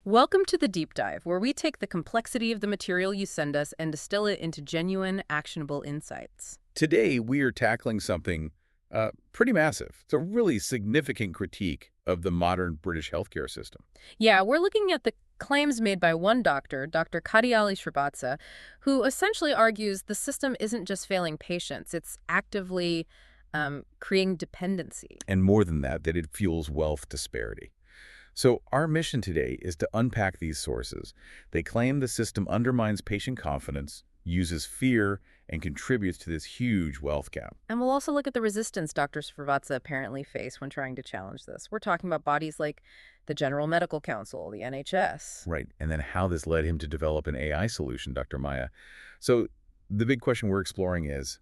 Welcome to the Deep Dive, where we take the complexity of the material you send us and distill it into genuine, actionable insights. Today, we are tackling something pretty massive. It's a really significant critique of the modern British healthcare system. Yeah, we're looking at the claims made by one doctor, Dr. Kadiyali Srivatsa, who essentially argues the system isn't just failing patients, it's actively creating dependency. And more than that it fuels wealth disparity. So our mission today is to unpack these sources. They claim the system undermines patient confidence, uses fear, and contributes to this huge wealth gap. And we'll also look at the resistance Dr. Srivatsa apparently face when trying to challenge this. We're talking about bodies like the General Medical Council, the NHS. Right, and then how this led him to develop an AI solution, Dr. Maya. So the big question we're exploring is,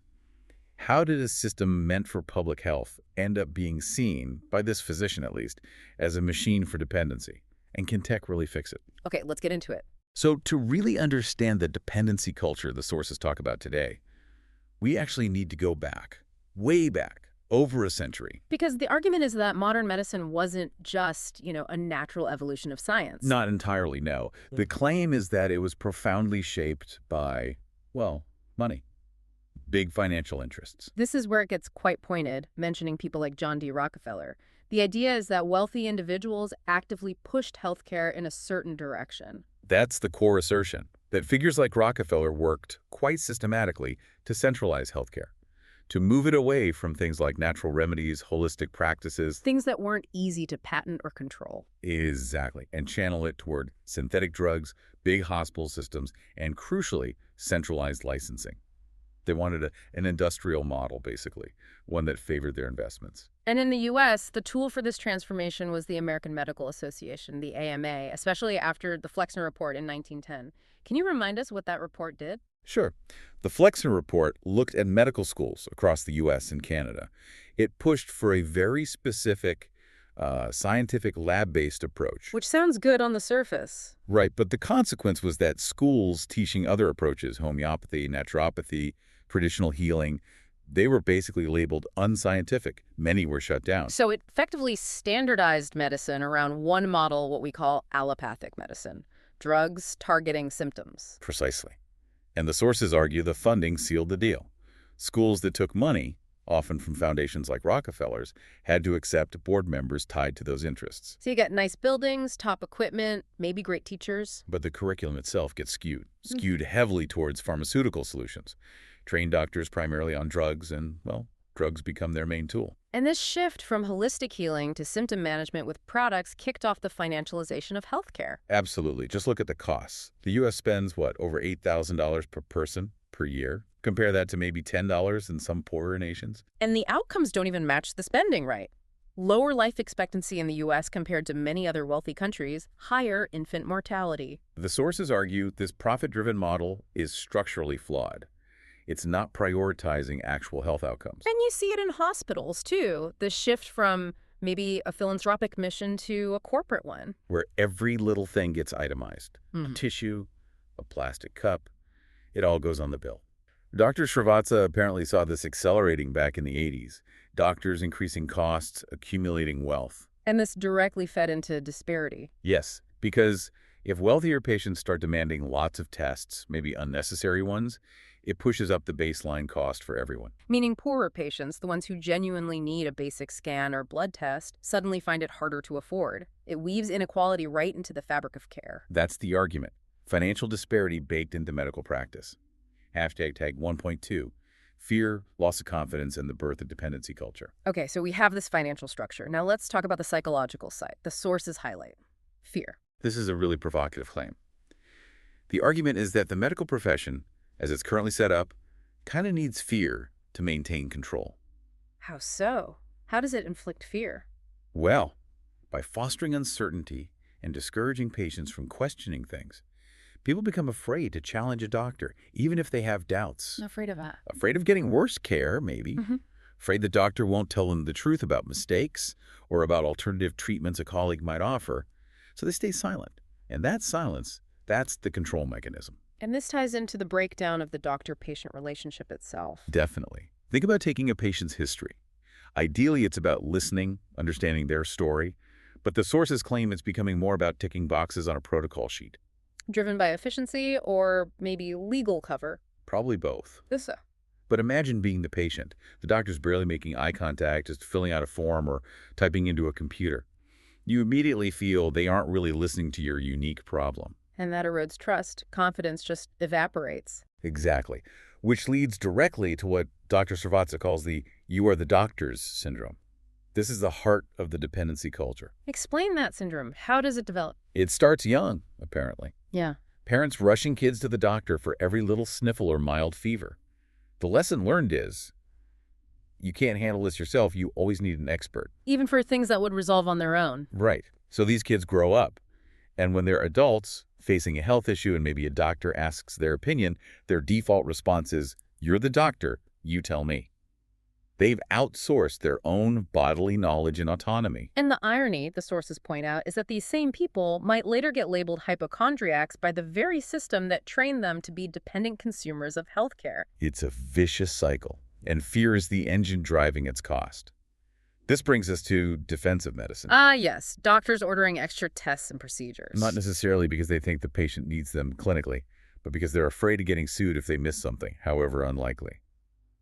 how did a system meant for public health end up being seen, by this physician at least, as a machine for dependency? And can tech really fix it? Okay, let's get into it. So to really understand the dependency culture the sources talk about today, we actually need to go back, way back, over a century. Because the argument is that modern medicine wasn't just, a natural evolution of science. Not entirely, no. The claim is that it was profoundly shaped by, well, money. Big financial interests. This is where it gets quite pointed, mentioning people like John D. Rockefeller. The idea is that wealthy individuals actively pushed healthcare in a certain direction. That's the core assertion, that figures like Rockefeller worked quite systematically to centralize healthcare, to move it away from things like natural remedies, holistic practices. Things that weren't easy to patent or control. Exactly, and channel it toward synthetic drugs, big hospital systems, and crucially, centralized licensing. They wanted an industrial model, basically, one that favored their investments. And in the U.S., the tool for this transformation was the American Medical Association, the AMA, especially after the Flexner Report in 1910. Can you remind us what that report did? Sure. The Flexner Report looked at medical schools across the U.S. and Canada. It pushed for a very specific scientific lab-based approach. Which sounds good on the surface. Right, but the consequence was that schools teaching other approaches, homeopathy, naturopathy, traditional healing, they were basically labeled unscientific. Many were shut down. So it effectively standardized medicine around one model, what we call allopathic medicine. Drugs targeting symptoms. Precisely. And the sources argue the funding sealed the deal. Schools that took money, often from foundations like Rockefeller's, had to accept board members tied to those interests. So you get nice buildings, top equipment, maybe great teachers. But the curriculum itself gets skewed heavily towards pharmaceutical solutions. Train doctors primarily on drugs, and, well, drugs become their main tool. And this shift from holistic healing to symptom management with products kicked off the financialization of healthcare. Absolutely. Just look at the costs. The U.S. spends, what, over $8,000 per person per year? Compare that to maybe $10 in some poorer nations. And the outcomes don't even match the spending, right? Lower life expectancy in the U.S. compared to many other wealthy countries, higher infant mortality. The sources argue this profit-driven model is structurally flawed. It's not prioritizing actual health outcomes. And you see it in hospitals, too. The shift from maybe a philanthropic mission to a corporate one. Where every little thing gets itemized. A tissue, a plastic cup, it all goes on the bill. Dr. Srivatsa apparently saw this accelerating back in the 80s. Doctors increasing costs, accumulating wealth. And this directly fed into disparity. Yes, because if wealthier patients start demanding lots of tests, maybe unnecessary ones, it pushes up the baseline cost for everyone. Meaning poorer patients, the ones who genuinely need a basic scan or blood test, suddenly find it harder to afford. It weaves inequality right into the fabric of care. That's the argument. Financial disparity baked into medical practice. Hashtag 1.2. Fear, loss of confidence, and the birth of dependency culture. Okay, so we have this financial structure. Now let's talk about the psychological side. The sources highlight fear. This is a really provocative claim. The argument is that the medical profession, as it's currently set up, kind of needs fear to maintain control. How so? How does it inflict fear? Well, by fostering uncertainty and discouraging patients from questioning things. People become afraid to challenge a doctor, even if they have doubts. Afraid of that. Afraid of getting worse care, maybe. Afraid the doctor won't tell them the truth about mistakes or about alternative treatments a colleague might offer. So they stay silent. And that silence, that's the control mechanism. And this ties into the breakdown of the doctor-patient relationship itself. Definitely. Think about taking a patient's history. Ideally, it's about listening, understanding their story, But the sources claim it's becoming more about ticking boxes on a protocol sheet. Driven by efficiency or maybe legal cover? Probably both. This. But imagine being the patient. The doctor's barely making eye contact, just filling out a form or typing into a computer. You immediately feel they aren't really listening to your unique problem. And that erodes trust. Confidence just evaporates. Exactly. Which leads directly to what Dr. Srivatsa calls the "you are the doctor's" syndrome. This is the heart of the dependency culture. Explain that syndrome. How does it develop? It starts young, apparently. Yeah. Parents rushing kids to the doctor for every little sniffle or mild fever. The lesson learned is, you can't handle this yourself, you always need an expert. Even for things that would resolve on their own. Right. So these kids grow up, and when they're adults, facing a health issue and maybe a doctor asks their opinion, their default response is, "You're the doctor, you tell me." They've outsourced their own bodily knowledge and autonomy. And the irony, the sources point out, is that these same people might later get labeled hypochondriacs by the very system that trained them to be dependent consumers of healthcare. It's a vicious cycle, and fear is the engine driving its cost. This brings us to defensive medicine. Ah, yes. Doctors ordering extra tests and procedures. Not necessarily because they think the patient needs them clinically, but because they're afraid of getting sued if they miss something, however unlikely.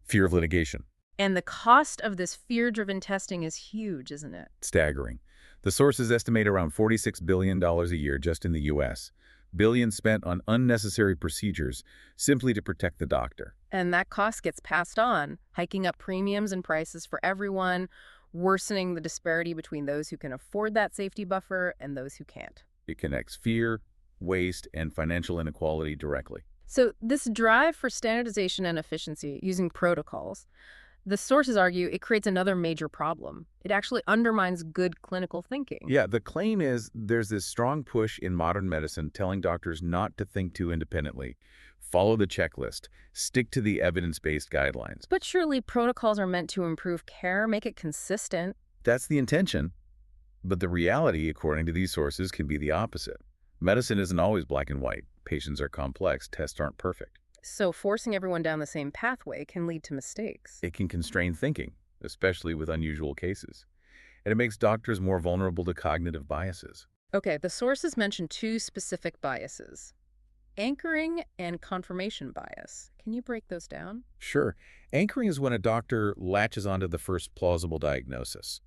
Fear of litigation. And the cost of this fear-driven testing is huge, isn't it? Staggering. The sources estimate around $46 billion a year just in the U.S., billions spent on unnecessary procedures simply to protect the doctor. And that cost gets passed on, hiking up premiums and prices for everyone, worsening the disparity between those who can afford that safety buffer and those who can't. It connects fear, waste, and financial inequality directly. So this drive for standardization and efficiency using protocols, the sources argue it creates another major problem. It actually undermines good clinical thinking. Yeah, the claim is there's this strong push in modern medicine telling doctors not to think too independently, follow the checklist, stick to the evidence-based guidelines. But surely protocols are meant to improve care, make it consistent. That's the intention. But the reality, according to these sources, can be the opposite. Medicine isn't always black and white. Patients are complex. Tests aren't perfect. So forcing everyone down the same pathway can lead to mistakes. It can constrain thinking, especially with unusual cases. And it makes doctors more vulnerable to cognitive biases. Okay, the sources mention two specific biases: anchoring and confirmation bias. Can you break those down? Sure. Anchoring is when a doctor latches onto the first plausible diagnosis,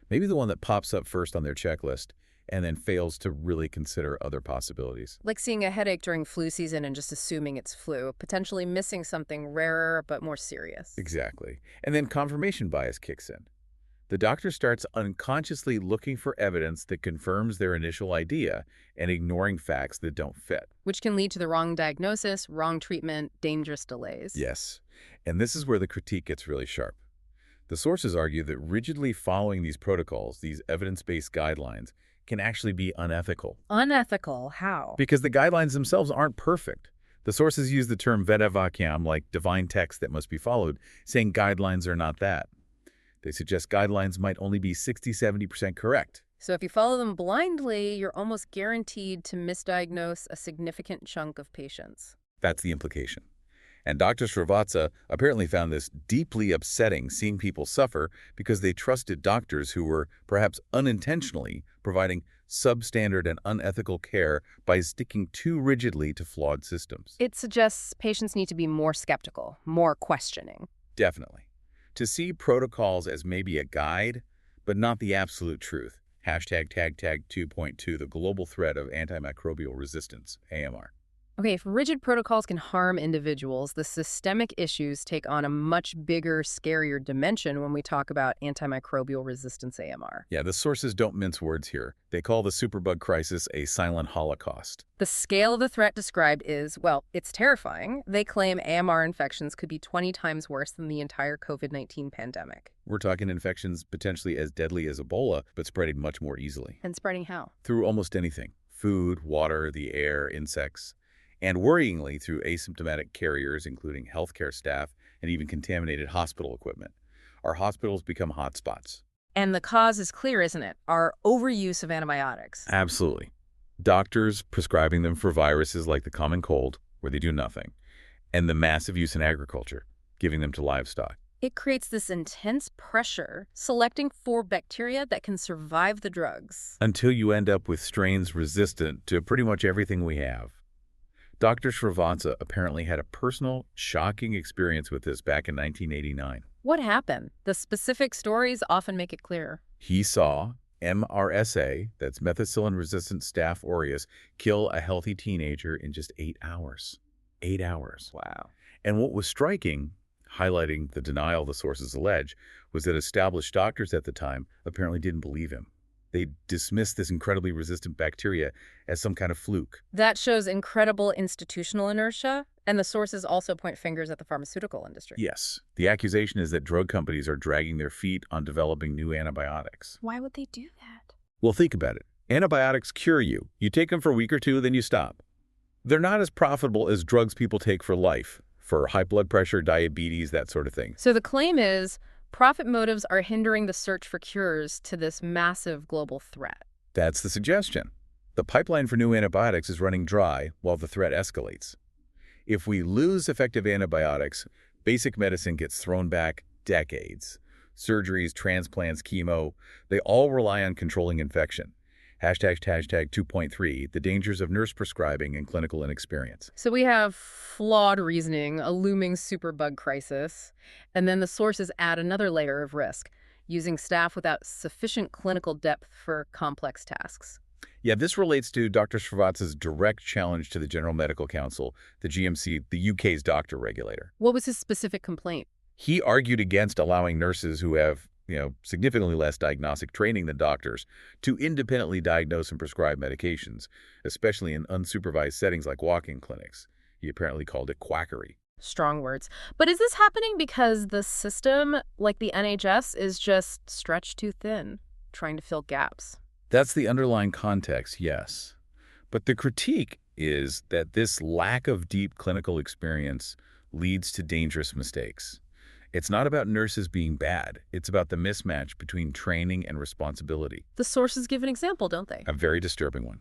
maybe the one that pops up first on their checklist, and then fails to really consider other possibilities. Like seeing a headache during flu season and just assuming it's flu, potentially missing something rarer but more serious. Exactly. And then confirmation bias kicks in. The doctor starts unconsciously looking for evidence that confirms their initial idea and ignoring facts that don't fit. Which can lead to the wrong diagnosis, wrong treatment, dangerous delays. Yes. And this is where the critique gets really sharp. The sources argue that rigidly following these protocols, these evidence-based guidelines, can actually be unethical. Unethical? How? Because the guidelines themselves aren't perfect. The sources use the term vedavakyam, like divine text that must be followed, saying guidelines are not that. They suggest guidelines might only be 60–70% correct. So if you follow them blindly, you're almost guaranteed to misdiagnose a significant chunk of patients. That's the implication. And Dr. Srivatsa apparently found this deeply upsetting, seeing people suffer because they trusted doctors who were, perhaps unintentionally, providing substandard and unethical care by sticking too rigidly to flawed systems. It suggests patients need to be more skeptical, more questioning. Definitely. To see protocols as maybe a guide, but not the absolute truth. #tag 2.2, the global threat of antimicrobial resistance, AMR. Okay, if rigid protocols can harm individuals, the systemic issues take on a much bigger, scarier dimension when we talk about antimicrobial resistance AMR. Yeah, the sources don't mince words here. They call the superbug crisis a silent holocaust. The scale of the threat described is, well, it's terrifying. They claim AMR infections could be 20 times worse than the entire COVID-19 pandemic. We're talking infections potentially as deadly as Ebola, but spreading much more easily. And spreading how? Through almost anything. Food, water, the air, insects. And worryingly through asymptomatic carriers, including healthcare staff and even contaminated hospital equipment. Our hospitals become hotspots. And the cause is clear, isn't it? Our overuse of antibiotics. Absolutely. Doctors prescribing them for viruses like the common cold, where they do nothing, and the massive use in agriculture, giving them to livestock. It creates this intense pressure, selecting for bacteria that can survive the drugs. Until you end up with strains resistant to pretty much everything we have. Dr. Srivatsa apparently had a personal, shocking experience with this back in 1989. What happened? The specific stories often make it clear. He saw MRSA, that's methicillin-resistant Staph aureus, kill a healthy teenager in just 8 hours. 8 hours. Wow. And what was striking, highlighting the denial the sources allege, was that established doctors at the time apparently didn't believe him. They dismissed this incredibly resistant bacteria as some kind of fluke. That shows incredible institutional inertia, and the sources also point fingers at the pharmaceutical industry. Yes, the accusation is that drug companies are dragging their feet on developing new antibiotics. Why would they do that? Well, think about it. Antibiotics cure you. You take them for a week or two, then you stop. They're not as profitable as drugs people take for life, for high blood pressure, diabetes, that sort of thing. So the claim is profit motives are hindering the search for cures to this massive global threat. That's the suggestion. The pipeline for new antibiotics is running dry while the threat escalates. If we lose effective antibiotics, basic medicine gets thrown back decades. Surgeries, transplants, chemo, they all rely on controlling infection. Hashtag 2.3, the dangers of nurse prescribing and clinical inexperience. So we have flawed reasoning, a looming superbug crisis, and then the sources add another layer of risk, using staff without sufficient clinical depth for complex tasks. Yeah, this relates to Dr. Srivatsa's direct challenge to the General Medical Council, the GMC, the UK's doctor regulator. What was his specific complaint? He argued against allowing nurses who have significantly less diagnostic training than doctors to independently diagnose and prescribe medications, especially in unsupervised settings like walk-in clinics. He apparently called it quackery. Strong words. But is this happening because the system, like the NHS, is just stretched too thin, trying to fill gaps? That's the underlying context, yes. But the critique is that this lack of deep clinical experience leads to dangerous mistakes. It's not about nurses being bad. It's about the mismatch between training and responsibility. The sources give an example, don't they? A very disturbing one.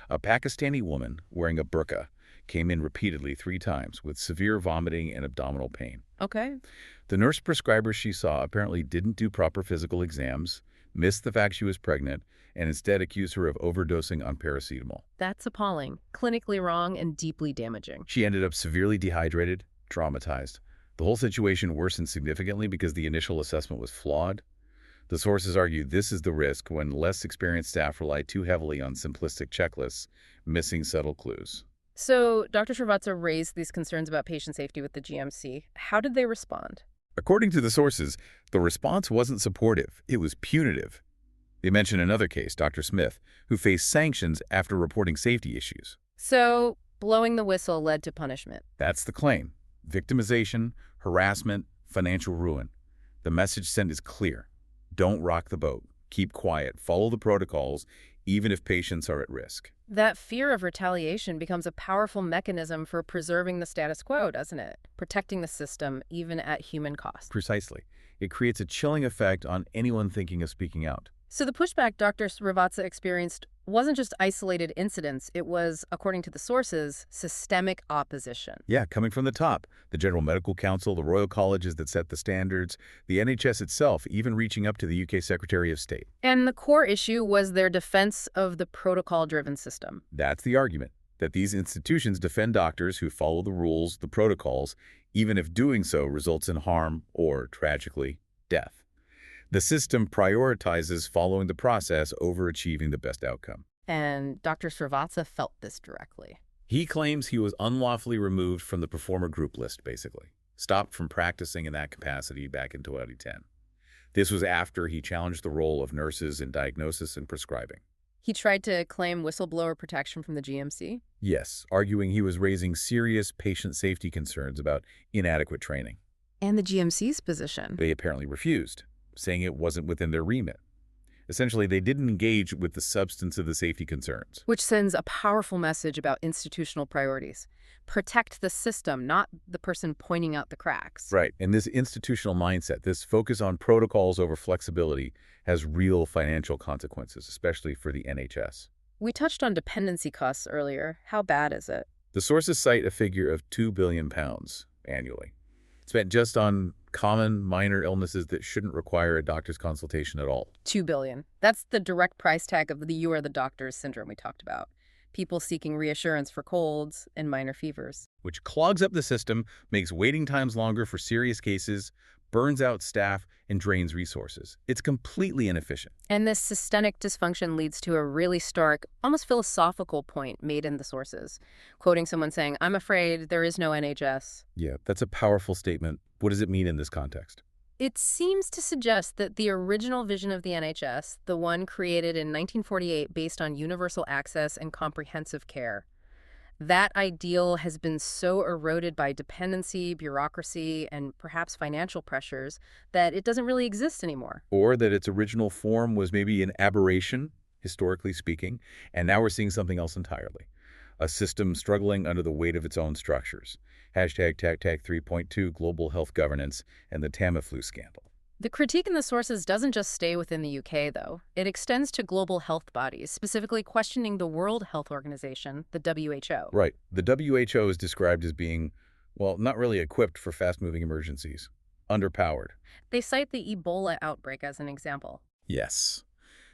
A Pakistani woman wearing a burqa came in repeatedly 3 times with severe vomiting and abdominal pain. Okay. The nurse prescriber she saw apparently didn't do proper physical exams, missed the fact she was pregnant, and instead accused her of overdosing on paracetamol. That's appalling, clinically wrong, and deeply damaging. She ended up severely dehydrated, traumatized. The whole situation worsened significantly because the initial assessment was flawed. The sources argue this is the risk when less experienced staff rely too heavily on simplistic checklists, missing subtle clues. So Dr. Srivatsa raised these concerns about patient safety with the GMC. How did they respond? According to the sources, the response wasn't supportive. It was punitive. They mention another case, Dr. Smith, who faced sanctions after reporting safety issues. So blowing the whistle led to punishment. That's the claim. Victimization, harassment, financial ruin. The message sent is clear. Don't rock the boat. Keep quiet. Follow the protocols, even if patients are at risk. That fear of retaliation becomes a powerful mechanism for preserving the status quo, doesn't it? Protecting the system, even at human cost. Precisely. It creates a chilling effect on anyone thinking of speaking out. So the pushback Dr. Srivatsa experienced wasn't just isolated incidents. It was, according to the sources, systemic opposition. Yeah, coming from the top. The General Medical Council, the Royal Colleges that set the standards, the NHS itself, even reaching up to the UK Secretary of State. And the core issue was their defense of the protocol-driven system. That's the argument, that these institutions defend doctors who follow the rules, the protocols, even if doing so results in harm or, tragically, death. The system prioritizes following the process over achieving the best outcome. And Dr. Srivatsa felt this directly. He claims he was unlawfully removed from the performer group list, basically. Stopped from practicing in that capacity back in 2010. This was after he challenged the role of nurses in diagnosis and prescribing. He tried to claim whistleblower protection from the GMC? Yes, arguing he was raising serious patient safety concerns about inadequate training. And the GMC's position? They apparently refused, saying it wasn't within their remit. Essentially, they didn't engage with the substance of the safety concerns. Which sends a powerful message about institutional priorities. Protect the system, not the person pointing out the cracks. Right, and this institutional mindset, this focus on protocols over flexibility, has real financial consequences, especially for the NHS. We touched on dependency costs earlier. How bad is it? The sources cite a figure of £2 billion annually, spent just on common minor illnesses that shouldn't require a doctor's consultation at all. $2 billion. That's the direct price tag of the "you are the doctor's" syndrome we talked about. People seeking reassurance for colds and minor fevers. Which clogs up the system, makes waiting times longer for serious cases, burns out staff, and drains resources. It's completely inefficient. And this systemic dysfunction leads to a really stark, almost philosophical point made in the sources. Quoting someone saying, "I'm afraid there is no NHS." Yeah, that's a powerful statement. What does it mean in this context? It seems to suggest that the original vision of the NHS, the one created in 1948 based on universal access and comprehensive care, that ideal has been so eroded by dependency, bureaucracy, and perhaps financial pressures that it doesn't really exist anymore. Or that its original form was maybe an aberration, historically speaking, and now we're seeing something else entirely. A system struggling under the weight of its own structures. Hashtag TAG 3.2 global health governance and the Tamiflu scandal. The critique in the sources doesn't just stay within the UK, though. It extends to global health bodies, specifically questioning the World Health Organization, the WHO. Right. The WHO is described as being, well, not really equipped for fast-moving emergencies. Underpowered. They cite the Ebola outbreak as an example. Yes.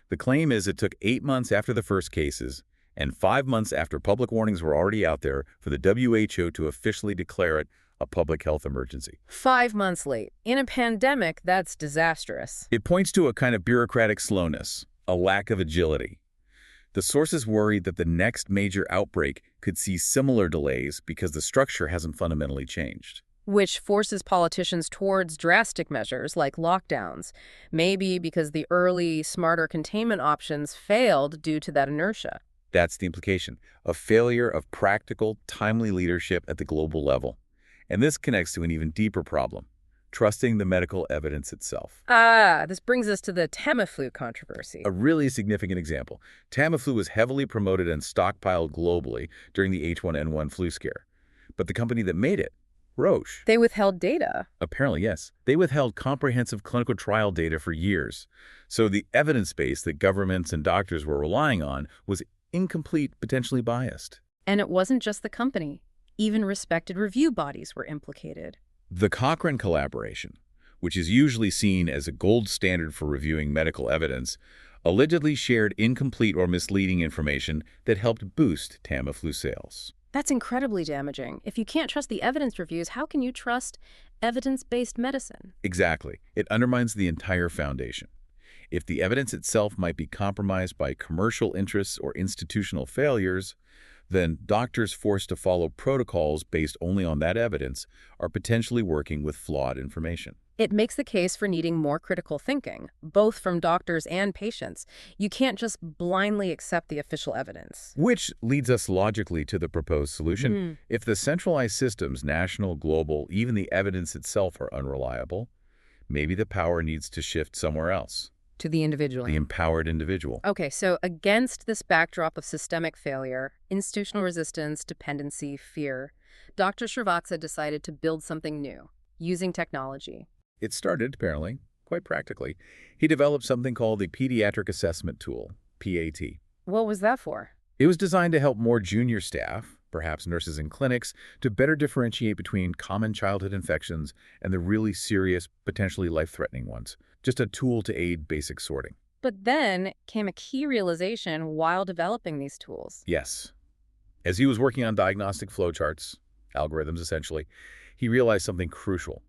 The claim is it took 8 months after the first cases and 5 months after public warnings were already out there for the WHO to officially declare it a public health emergency. 5 months late. In a pandemic, that's disastrous. It points to a kind of bureaucratic slowness, a lack of agility. The sources worry that the next major outbreak could see similar delays because the structure hasn't fundamentally changed. Which forces politicians towards drastic measures like lockdowns, maybe because the early, smarter containment options failed due to that inertia. That's the implication, a failure of practical, timely leadership at the global level. And this connects to an even deeper problem, trusting the medical evidence itself. This brings us to the Tamiflu controversy. A really significant example. Tamiflu was heavily promoted and stockpiled globally during the H1N1 flu scare. But the company that made it, Roche. They withheld data. Apparently, yes. They withheld comprehensive clinical trial data for years. So the evidence base that governments and doctors were relying on was incomplete, potentially biased. And it wasn't just the company. Even respected review bodies were implicated. The Cochrane collaboration, which is usually seen as a gold standard for reviewing medical evidence, allegedly shared incomplete or misleading information that helped boost Tamiflu sales. That's incredibly damaging. If you can't trust the evidence reviews, how can you trust evidence-based medicine? Exactly. It undermines the entire foundation. If the evidence itself might be compromised by commercial interests or institutional failures, then doctors forced to follow protocols based only on that evidence are potentially working with flawed information. It makes the case for needing more critical thinking, both from doctors and patients. You can't just blindly accept the official evidence. Which leads us logically to the proposed solution. If the centralized systems, national, global, even the evidence itself are unreliable, maybe the power needs to shift somewhere else. To the individual. The empowered individual. Okay, so against this backdrop of systemic failure, institutional resistance, dependency, fear, Dr. Srivatsa decided to build something new, using technology. It started, apparently, quite practically. He developed something called the Pediatric Assessment Tool, PAT. What was that for? It was designed to help more junior staff, perhaps nurses in clinics, to better differentiate between common childhood infections and the really serious, potentially life-threatening ones. Just a tool to aid basic sorting. But then came a key realization while developing these tools. Yes. As he was working on diagnostic flowcharts, algorithms essentially, he realized something crucial.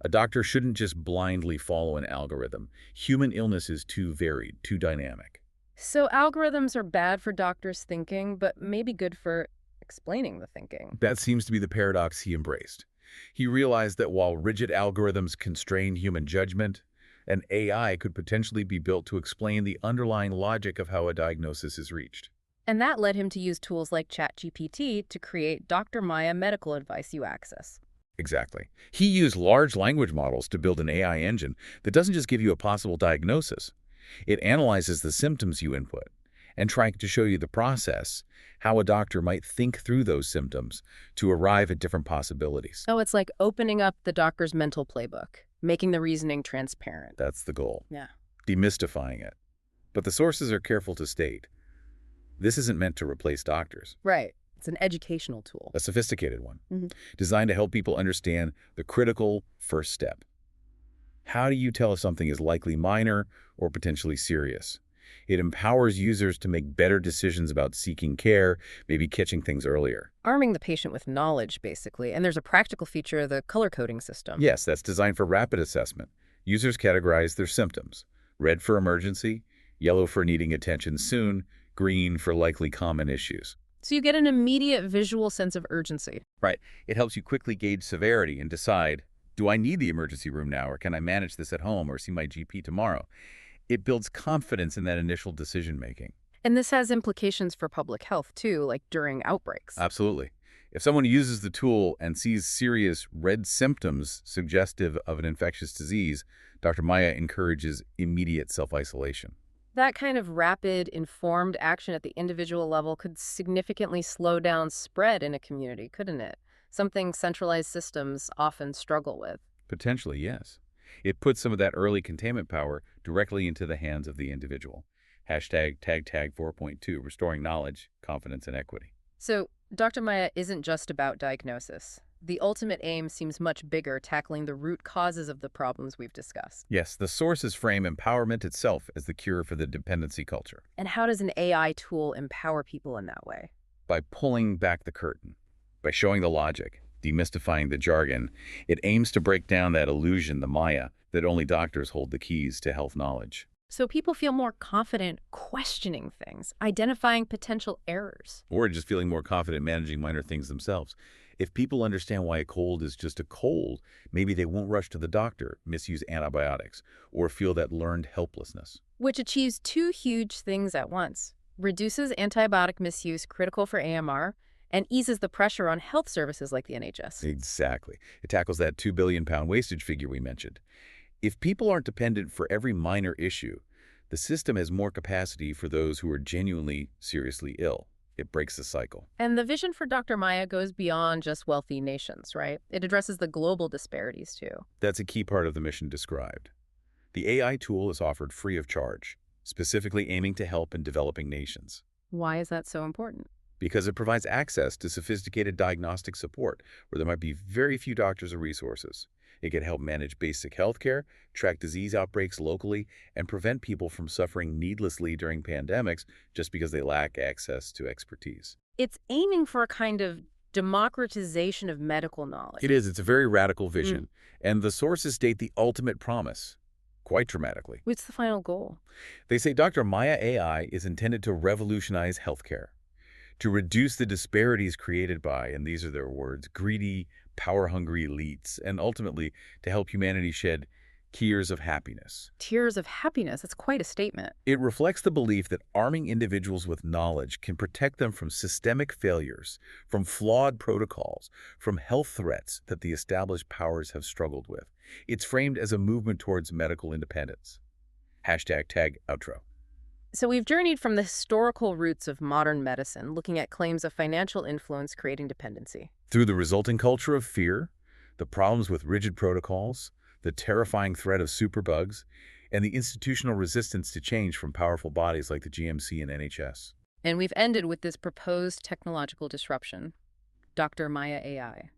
A doctor shouldn't just blindly follow an algorithm. Human illness is too varied, too dynamic. So algorithms are bad for doctors' thinking, but maybe good for explaining the thinking. That seems to be the paradox he embraced. He realized that while rigid algorithms constrain human judgment, an AI could potentially be built to explain the underlying logic of how a diagnosis is reached. And that led him to use tools like ChatGPT to create Dr. Maya medical advice you access. Exactly. He used large language models to build an AI engine that doesn't just give you a possible diagnosis. It analyzes the symptoms you input and trying to show you the process, how a doctor might think through those symptoms to arrive at different possibilities. Oh, it's like opening up the doctor's mental playbook, making the reasoning transparent. That's the goal. Yeah. Demystifying it. But the sources are careful to state, this isn't meant to replace doctors. Right. It's an educational tool. A sophisticated one, Mhm. designed to help people understand the critical first step. How do you tell if something is likely minor or potentially serious? It empowers users to make better decisions about seeking care, maybe catching things earlier. Arming the patient with knowledge, basically. And there's a practical feature, the color coding system. Yes, that's designed for rapid assessment. Users categorize their symptoms. Red for emergency, yellow for needing attention soon, green for likely common issues. So you get an immediate visual sense of urgency. Right. It helps you quickly gauge severity and decide, do I need the emergency room now, or can I manage this at home or see my GP tomorrow? It builds confidence in that initial decision-making. And this has implications for public health, too, like during outbreaks. Absolutely. If someone uses the tool and sees serious red symptoms suggestive of an infectious disease, Dr. Maya encourages immediate self-isolation. That kind of rapid, informed action at the individual level could significantly slow down spread in a community, couldn't it? Something centralized systems often struggle with. Potentially, yes. It puts some of that early containment power directly into the hands of the individual. Hashtag tag 4.2, restoring knowledge, confidence, and equity. So, Dr. Maya isn't just about diagnosis. The ultimate aim seems much bigger, tackling the root causes of the problems we've discussed. Yes, the sources frame empowerment itself as the cure for the dependency culture. And how does an AI tool empower people in that way? By pulling back the curtain, by showing the logic, demystifying the jargon, it aims to break down that illusion, the Maya, that only doctors hold the keys to health knowledge. So people feel more confident questioning things, identifying potential errors. Or just feeling more confident managing minor things themselves. If people understand why a cold is just a cold, maybe they won't rush to the doctor, misuse antibiotics, or feel that learned helplessness. Which achieves two huge things at once. Reduces antibiotic misuse critical for AMR, and eases the pressure on health services like the NHS. Exactly. It tackles that £2 billion wastage figure we mentioned. If people aren't dependent for every minor issue, the system has more capacity for those who are genuinely seriously ill. It breaks the cycle. And the vision for Dr. Maya goes beyond just wealthy nations, right? It addresses the global disparities, too. That's a key part of the mission described. The AI tool is offered free of charge, specifically aiming to help in developing nations. Why is that so important? Because it provides access to sophisticated diagnostic support where there might be very few doctors or resources. It can help manage basic health care, track disease outbreaks locally, and prevent people from suffering needlessly during pandemics just because they lack access to expertise. It's aiming for a kind of democratization of medical knowledge. It is. It's a very radical vision. And the sources state the ultimate promise, quite dramatically. What's the final goal? They say Dr. Maya AI is intended to revolutionize healthcare, to reduce the disparities created by, and these are their words, greedy, power-hungry elites, and ultimately to help humanity shed tears of happiness. Tears of happiness. That's quite a statement. It reflects the belief that arming individuals with knowledge can protect them from systemic failures, from flawed protocols, from health threats that the established powers have struggled with. It's framed as a movement towards medical independence. Hashtag tag outro. So we've journeyed from the historical roots of modern medicine, looking at claims of financial influence creating dependency. Through the resulting culture of fear, the problems with rigid protocols, the terrifying threat of superbugs, and the institutional resistance to change from powerful bodies like the GMC and NHS. And we've ended with this proposed technological disruption, Dr. Maya AI.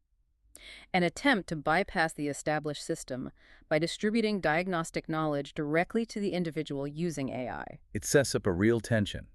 An attempt to bypass the established system by distributing diagnostic knowledge directly to the individual using AI. It sets up a real tension.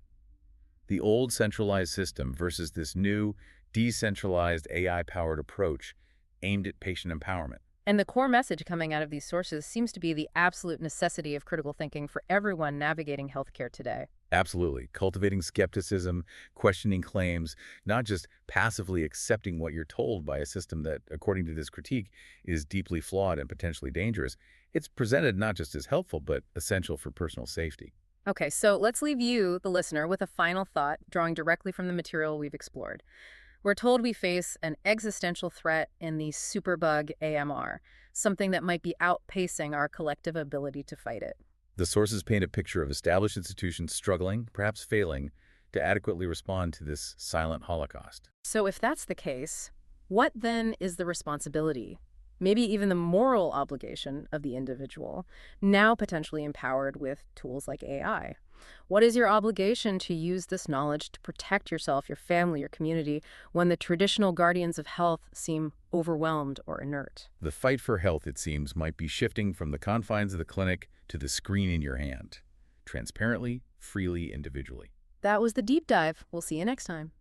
The old centralized system versus this new, decentralized AI-powered approach aimed at patient empowerment. And the core message coming out of these sources seems to be the absolute necessity of critical thinking for everyone navigating healthcare today. Absolutely. Cultivating skepticism, questioning claims, not just passively accepting what you're told by a system that, according to this critique, is deeply flawed and potentially dangerous. It's presented not just as helpful, but essential for personal safety. Okay, so let's leave you, the listener, with a final thought drawing directly from the material we've explored. We're told we face an existential threat in the superbug AMR, something that might be outpacing our collective ability to fight it. The sources paint a picture of established institutions struggling, perhaps failing, to adequately respond to this silent holocaust. So if that's the case, what then is the responsibility, maybe even the moral obligation of the individual, now potentially empowered with tools like AI? What is your obligation to use this knowledge to protect yourself, your family, your community when the traditional guardians of health seem overwhelmed or inert? The fight for health, it seems, might be shifting from the confines of the clinic to the screen in your hand. Transparently, freely, individually. That was the deep dive. We'll see you next time.